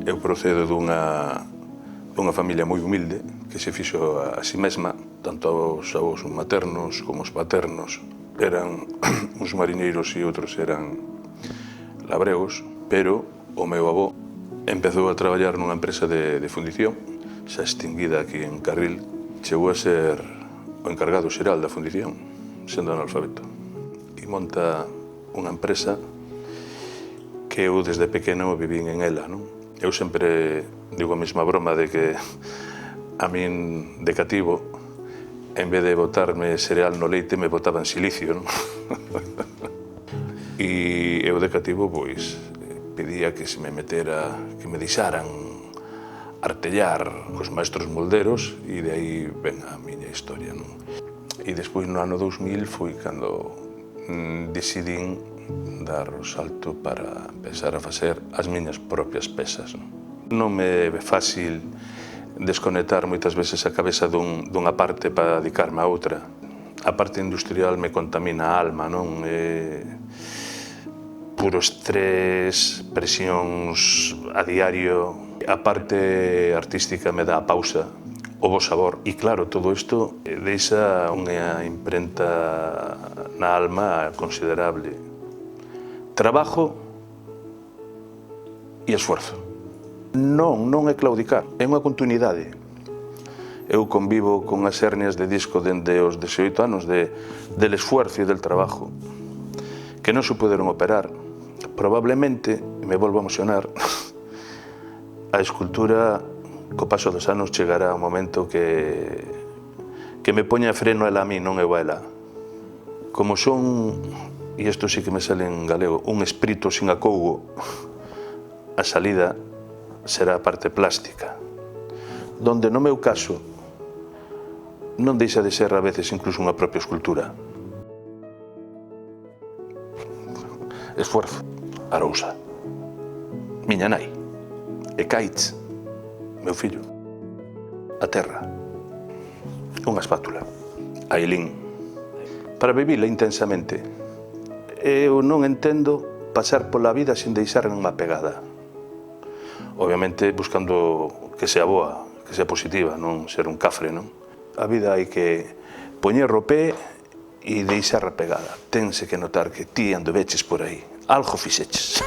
Eu procedo dunha familia moi humilde que se fixo a si mesma, tanto os avós maternos como os paternos eran uns mariñeiros e outros eran labregos, pero o meu avó empezou a traballar nunha empresa de fundición, xa extinguida aquí en Carril, chegou a ser o encargado xeral da fundición, sendo analfabeto, e monta unha empresa que eu desde pequeno vivín en ela, non? Eu sempre digo a mesma broma de que a min de cativo, en vez de botarme cereal no leite, me botaban silicio, non? E eu de cativo, pois, pedía que se me metera, que me deixaran artellar cos maestros molderos e de aí ven a miña historia, non? E despois no ano 2000 foi cando decidín dar o salto para empezar a facer as miñas propias pezas. Non me é fácil desconectar moitas veces a cabeza dunha parte para dedicarme a outra. A parte industrial me contamina a alma, non? Puro estrés, presións a diario. A parte artística me dá a pausa, o bo sabor. E claro, todo isto deixa unha imprenta na alma considerable. Trabajo e esforzo. Non é claudicar, é unha continuidade. Eu convivo con as hernias de disco dende os 18 anos del esfuerzo e del trabajo, que non se puderon operar. Probablemente, me volvo a emocionar, a escultura, co paso dos anos, chegará un momento que me poña freno ela a mí, non eu a ela. Como son, e isto sí que me sale en galego, un espírito sin acougo, a salida será a parte plástica, donde no meu caso non deixa de ser a veces incluso unha propia escultura. Esforzo, Arousa, miña nai, e Caitz, meu fillo, a terra, unha espátula, a Ailín, para vivila intensamente. Eu non entendo pasar pola vida sin deixarme unha pegada. Obviamente buscando que sea boa, que sea positiva, non ser un cafre, non? A vida hai que poñer o pé e deixar a pegada. Tense que notar que ti andoveches por aí. Algo fixeches.